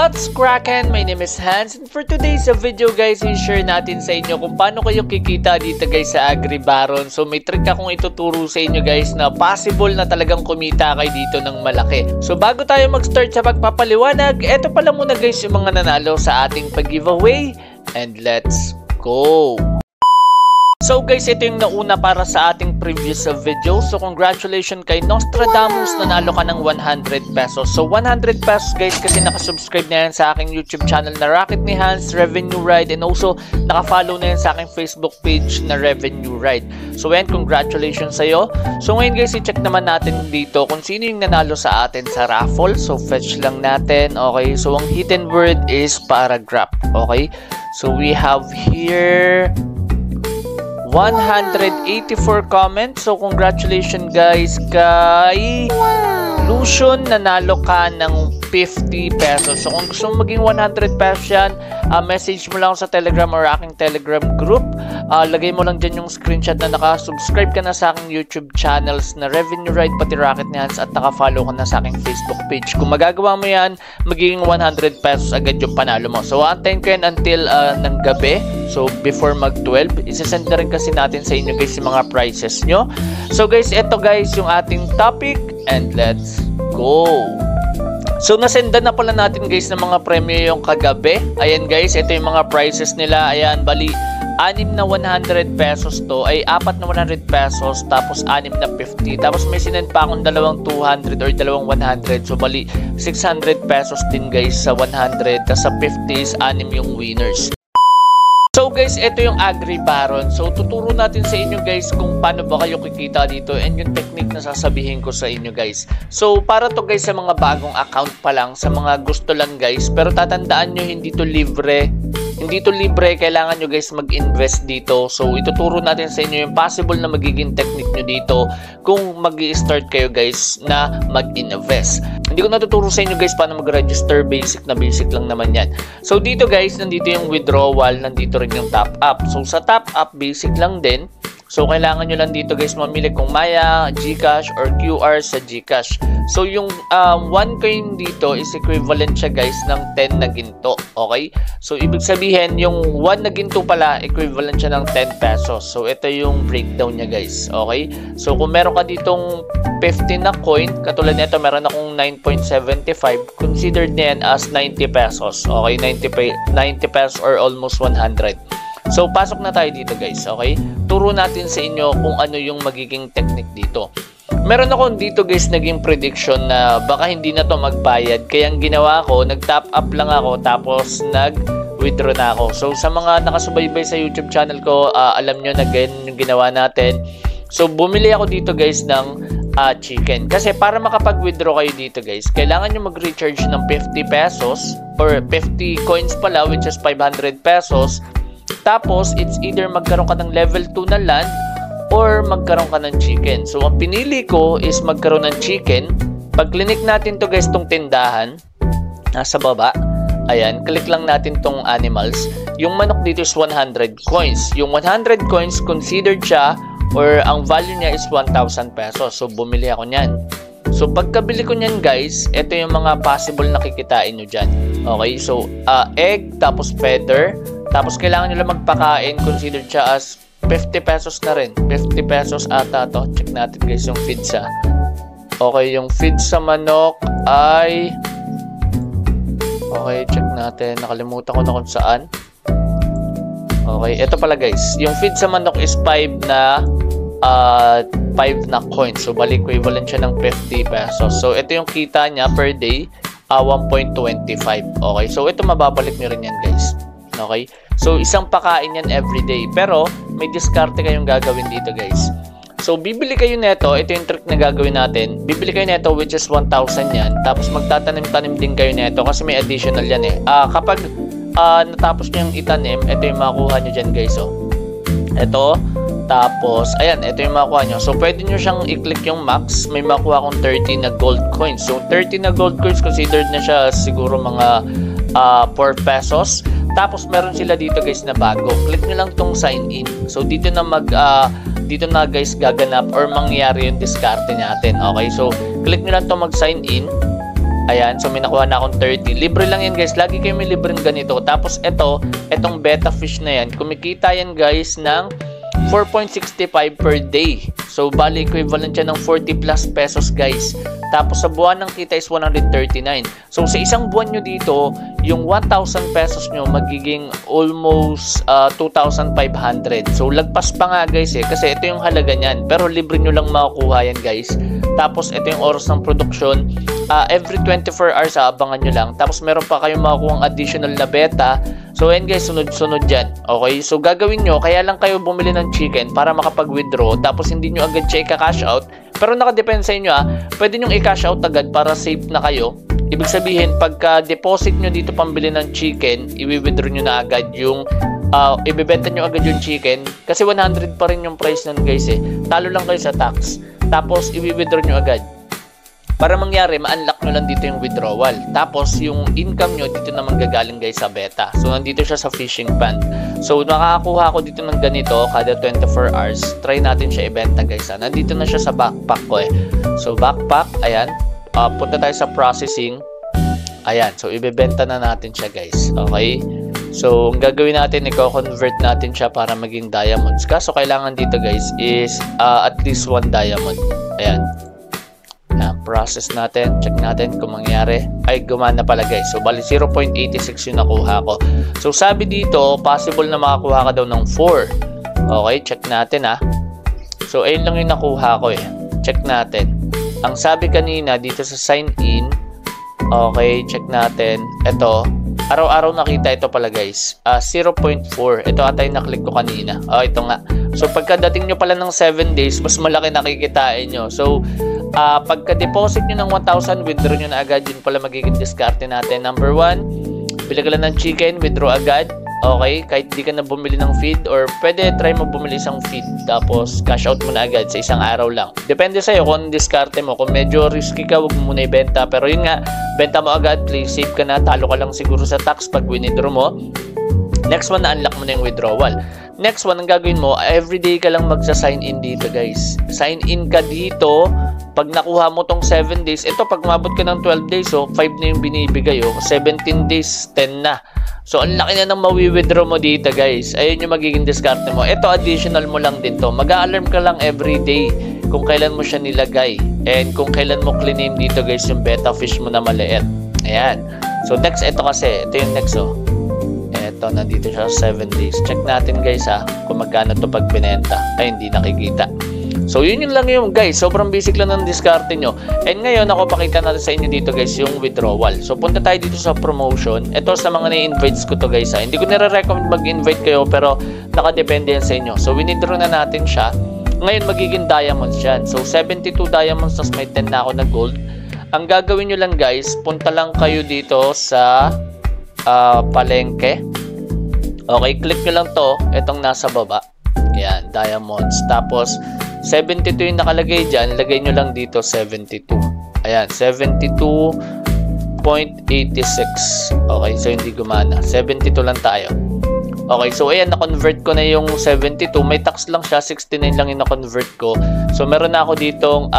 What's crackin'? My name is Hans, and for today's video guys, i-share natin sa inyo kung paano kayo kikita dito guys sa Agribaron. So may trick akong ituturo sa inyo guys na possible na talagang kumita kayo dito ng malaki. So bago tayo mag-start sa pagpapaliwanag, eto pala muna guys yung mga nanalo sa ating pag-giveaway, and let's go! So guys, ito yung nauna para sa ating previous video. So congratulations kay Nostradamus, nanalo ka ng 100 pesos. So 100 pesos guys kasi nakasubscribe na yan sa aking YouTube channel na Rocket ni Hans, Revenue Ride, and also nakafollow na yan sa aking Facebook page na Revenue Ride. So ayan, congratulations sa'yo. So ngayon guys, i-check naman natin dito kung sino yung nanalo sa atin sa raffle. So fetch lang natin. Okay, so ang hidden word is paragraph. Okay, so we have here 184 comments. So congratulations guys kay Lucian, nanalo ka ng 50 pesos. So kung gusto mo maging 100 pesos yan, message mo lang sa Telegram or aking Telegram group. Lagay mo lang dyan yung screenshot na nakasubscribe ka na sa aking YouTube channels na Revenue Ride pati Rocket ni Hans, at nakafollow ka na sa aking Facebook page. Kung magagawa mo yan, magiging 100 pesos agad yung panalo mo. So antayin ko yan until ng gabi. So before mag-12, isasend na rin kasi natin sa inyo guys yung mga prices nyo. So guys, eto guys yung ating topic, and let's go! So nasendan na pala natin guys ng mga premyo yung kagabi. Ayan guys, ito yung mga prices nila. Ayan, bali 6 na 100 pesos to, ay 4 na 100 pesos, tapos 6 na 50. Tapos may sinend pa akong dalawang 200 or dalawang 100. So bali 600 pesos din guys sa 100. Tapos sa 50 is 6 yung winners. So guys, ito yung Agribaron. So tuturo natin sa inyo guys kung paano ba kayo kikita dito and yung technique na sasabihin ko sa inyo guys. So para to guys sa mga bagong account pa lang, sa mga gusto lang guys, pero tatandaan nyo hindi to libre. Hindi to libre, kailangan nyo guys mag-invest dito. So ituturo natin sa inyo yung possible na magiging technique nyo dito kung mag-i-start kayo guys na mag-invest. Hindi ko natuturo sa inyo guys paano mag-register, basic na basic lang naman yan. So dito guys, nandito yung withdrawal, nandito rin yung top up. So sa top up, basic lang din. So kailangan nyo lang dito guys mamili kung Maya, GCash, or QR sa GCash. So yung 1 coin dito is equivalent siya guys ng 10 na ginto. Okay? So ibig sabihin yung 1 na ginto pala equivalent siya ng 10 pesos. So ito yung breakdown niya guys. Okay? So kung meron ka ditong 50 na coin, katulad nito meron akong 9.75, considered na yan as 90 pesos. Okay? 90 pesos or almost 100. So pasok na tayo dito guys. Okay? Turo natin sa inyo kung ano yung magiging technique dito. Meron ako dito guys naging prediction na baka hindi na to magbayad. Kaya ang ginawa ko, nag-top up lang ako tapos nag-withdraw na ako. So sa mga nakasubaybay sa YouTube channel ko, alam nyo na ganyan yung ginawa natin. So bumili ako dito guys ng chicken. Kasi para makapag-withdraw kayo dito guys, kailangan nyo mag-recharge ng 50 pesos or 50 coins pala, which is 500 pesos. Tapos it's either magkaroon ka ng level 2 na land or magkaroon ka ng chicken. So ang pinili ko is magkaroon ng chicken. Pag click natin to guys tong tindahan nasa baba, ayan, click lang natin tong animals. Yung manok dito is 100 coins. Yung 100 coins considered siya, or ang value niya is 1,000 pesos. So bumili ako niyan. So pagkabili ko niyan guys, ito yung mga possible na kikitain nyo dyan. Okay, so egg, tapos feather, tapos kailangan nyo lang magpakain, considered siya as 50 pesos na rin. 50 pesos ata to. Check natin guys yung feed sa. Okay, yung feed sa manok ay... Okay, check natin. Nakalimutan ko na kung saan. Okay, ito pala guys. Yung feed sa manok is 5 na 5 na coins. So, balik equivalent siya ng 50 pesos. So, ito yung kita niya per day, 1.25. Okay, so ito mababalik nyo rin yan guys. Okay, so isang pakain yan everyday. Pero, may diskarte kayong gagawin dito guys. So, bibili kayo neto. Ito yung trick na gagawin natin. Bibili kayo neto which is 1,000 yan. Tapos, magtatanim-tanim din kayo neto kasi may additional yan eh. Kapag natapos nyo yung itanim, ito yung makuha nyo dyan guys. Oh. Ito. Tapos, ayan, ito yung makuha nyo. So, pwede nyo siyang i-click yung max. May makuha akong 30 na gold coins. So, 30 na gold coins, considered na siya siguro mga 4 pesos. Tapos, meron sila dito guys na bago. Click nyo lang tong sign in. So, dito na dito na guys gaganap or mangyayari yung diskarte natin. Okay, so, click nyo lang tong mag-sign in. Ayan, so may nakuha na akong 30. Libre lang yan guys. Lagi kayo may libreng ganito. Tapos etong betta fish na yan, kumikita yan guys ng 4.65 per day. So, bali equivalent siya ng 40 plus pesos guys. Tapos sa buwan ng kita is 139. So, sa isang buwan nyo dito, yung 1,000 pesos nyo magiging almost 2,500. So, lagpas pa nga guys kasi ito yung halaga niyan. Pero libre nyo lang makukuha yan guys. Tapos, ito yung oras ng production. Every 24 hours, abangan nyo lang. Tapos, meron pa kayong makukuha additional na beta. So, ayan guys, sunod-sunod dyan. Okay? So, gagawin nyo, kaya lang kayo bumili ng chicken para makapag-withdraw. Tapos, hindi nyo agad siya i-cash out. Pero nakadepende sa inyo pwede nyo i-cash out agad para safe na kayo. Ibig sabihin, pagka deposit nyo dito pambili ng chicken, i-withdraw nyo na agad yung ibebenta nyo agad yung chicken. Kasi 100 pa rin yung price nun guys Talo lang kayo sa tax. Tapos, i-withdraw nyo agad. Para mangyari, ma-unlock nyo lang dito yung withdrawal. Tapos, yung income nyo, dito naman gagaling guys sa beta. So, nandito siya sa fishing pond. So, makakakuha ko dito ng ganito kada 24 hours. Try natin siya ibenta guys. Nandito na siya sa backpack ko So, backpack, ayan. Punta tayo sa processing. Ayan. So, ibebenta na natin siya guys. Okay? So, ang gagawin natin, i-convert natin siya para maging diamonds. Kaso, kailangan dito guys is at least 1 diamond. Ayan. Process natin, check natin kung mangyari. Ay, gumana pala guys. So, bali 0.86 yung nakuha ko. So, sabi dito, possible na makakuha ka daw ng 4. Okay, check natin So, ayun lang yung nakuha ko Check natin. Ang sabi kanina dito sa sign in, okay, check natin. Ito, araw-araw nakita ito pala guys. 0.4. Ito ata yung naklik ko kanina. Ito nga. So, pagkadating nyo pala ng 7 days, mas malaki nakikitain nyo. So, pagka-deposit nyo ng 1,000, withdraw nyo na agad. Yun pala magiging diskarte natin. Number 1, bili ka lang ng chicken, withdraw agad. Okay, kahit di ka na bumili ng feed or pwede try mo bumili isang feed. Tapos, cash out mo na agad sa isang araw lang. Depende sa'yo kung diskarte mo. Kung medyo risky ka, huwag mo muna ibenta. Pero yun nga, benta mo agad, please, save ka na. Talo ka lang siguro sa tax pag withdraw mo. Next one, na-unlock mo na yung withdrawal. Next one, ang gagawin mo, everyday ka lang magsa-sign in dito guys. Sign in ka dito. Pag nakuha mo tong 7 days, ito pag mabot ka ng 12 days, 5 na yung binibigay 17 days, 10 na. So, ang laki na ng mawi-withdraw mo dito guys. Ayun yung magiging diskarte mo. Ito, additional mo lang din to. Mag-a-alarm ka lang everyday kung kailan mo siya nilagay. And kung kailan mo cleanin dito guys yung betta fish mo na maliit. Ayan. So, next, ito kasi. Ito yung next Ito, nandito siya 7 days. Check natin guys kung magkano to pag binenta. Ay, hindi nakikita. So, yun lang yung guys. Sobrang basic lang ng diskarte nyo. And ngayon, ako pakita natin sa inyo dito guys yung withdrawal. So, punta tayo dito sa promotion. Ito sa mga na-invites ko to guys Hindi ko nire-recommend mag-invite kayo pero nakadepende yan sa inyo. So, withdraw na natin siya. Ngayon, magiging diamonds yan. So, 72 diamonds tas may 10 na ako na gold. Ang gagawin nyo lang guys, punta lang kayo dito sa palengke. Okay, click nyo lang to. Itong nasa baba. Yan, diamonds. Tapos, 72 yung nakalagay dyan, lagay nyo lang dito 72. Ayan, 72.86. Okay, so hindi gumana. 72 lang tayo. Okay, so ayan, na-convert ko na yung 72. May tax lang siya, 69 lang yung na-convert ko. So, meron na ako ditong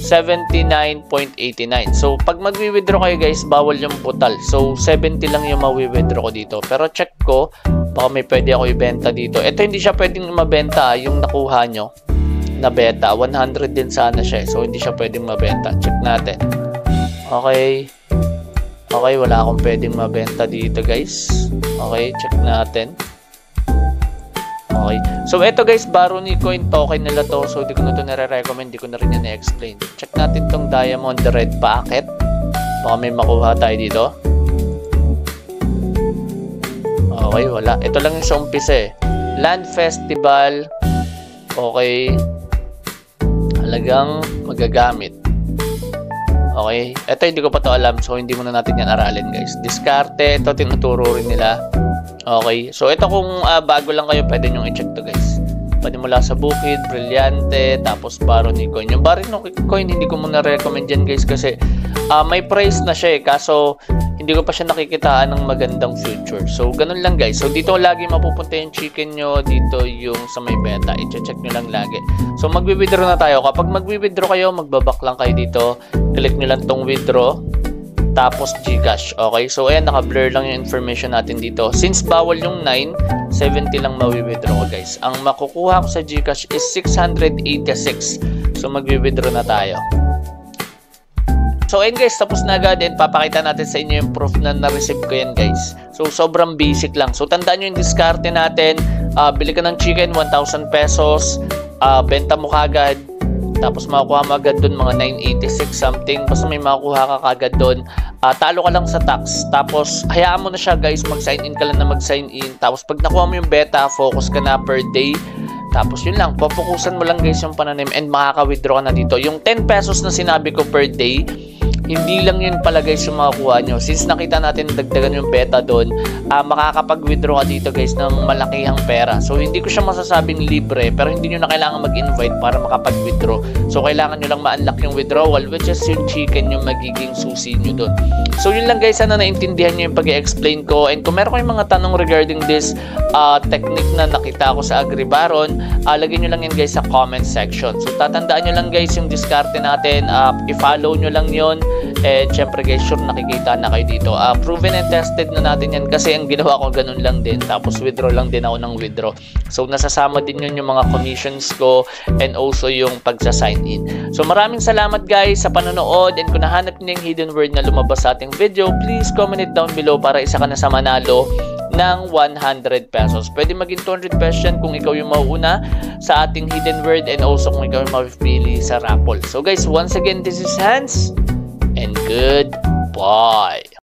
79.89. So, pag mag-withdraw kayo guys, bawal yung putal. So, 70 lang yung ma-withdraw ko dito. Pero check ko, baka may pwede ako ibenta dito. Ito hindi siya pwedeng mabenta, yung nakuha nyo na beta. 100 din sana siya. So, hindi siya pwedeng mabenta. Check natin. Okay. Okay, wala akong pwedeng mabenta dito guys. Okay, check natin. Okay. So, ito guys, Barony coin token nila to. So, di ko na to nare-recommend. Di ko na rin yan na-explain. Check natin tong Diamond Red Packet. Baka may makuha tayo dito. Okay, wala. Ito lang yung sa umpisa Land Festival. Okay. Halagang magagamit. Okay. Ito hindi ko pa to alam. So, hindi muna natin yan aralin guys. Diskarte. Ito tinuturo rin nila. Okay. So, ito kung bago lang kayo, pwede nyo i-check to guys. Pwede mula sa Bukid, Brillante, tapos Barony coin. Yung Barony coin, hindi ko muna recommend yan guys kasi may price na siya kaso hindi ko pa siya nakikitaan ng magandang future. So, ganun lang guys. So, dito lagi mapupunta yung chicken nyo. Dito yung sa may beta. I-check nyo lang lagi. So, magwi-withdraw na tayo. Kapag magwi-withdraw kayo, magbaback lang kayo dito. Click nyo lang tong withdraw. tapos GCash. Okay, so ayan, naka-blur lang yung information natin dito. Since bawal yung 9, 70 lang mawi-withdraw ko guys. Ang makukuha ko sa GCash is 686. So magwi-withdraw na tayo. So ayun guys, tapos na agad, and papakita natin sa inyo yung proof na na-receive ko yan guys. So sobrang basic lang. So tandaan nyo yung diskarte natin. Bili ka ng chicken, 1,000 pesos. Benta mo kagad. Tapos makukuha mo agad doon mga 986 something. Basta may makukuha ka kagad doon. Talo ka lang sa tax. Tapos hayaan mo na siya guys. Mag-sign in ka lang na mag-sign in. Tapos pag nakuha mo yung beta, focus ka na per day. Tapos yun lang. Pafokusan mo lang guys yung pananim and makaka-withdraw ka na dito. Yung 10 pesos na sinabi ko per day, hindi lang yun pala guys yung makakuha nyo. Since nakita natin dagdagan yung beta doon, makakapag-withdraw ka dito guys ng malakihang pera. So hindi ko siya masasabing libre, pero hindi nyo na kailangan mag-invite para makapag-withdraw. So kailangan nyo lang ma-unlock yung withdrawal, which is yung chicken yung magiging susi nyo doon. So yun lang guys, sana naintindihan nyo yung pag-i-explain ko. And kung meron kayong mga tanong regarding this technique na nakita ko sa Agribaron, lagyan nyo lang yan guys sa comment section. So tatandaan nyo lang guys yung diskarte natin, i-follow nyo lang yon. Eh, syempre guys, sure nakikita na kayo dito. Proven and tested na natin yan kasi ang ginawa ko ganun lang din. Tapos withdraw lang din ako ng withdraw. So nasasama din yun yung mga commissions ko and also yung pagsa-sign in. So maraming salamat guys sa panonood, and kung nahanap niyo yung hidden word na lumabas sa ating video, please comment it down below para isa ka na sa manalo ng 100 pesos. Pwede maging 200 pesos yan kung ikaw yung mauuna sa ating hidden word, and also kung ikaw yung mapipili sa raffle. So guys, once again, this is Hans, and goodbye.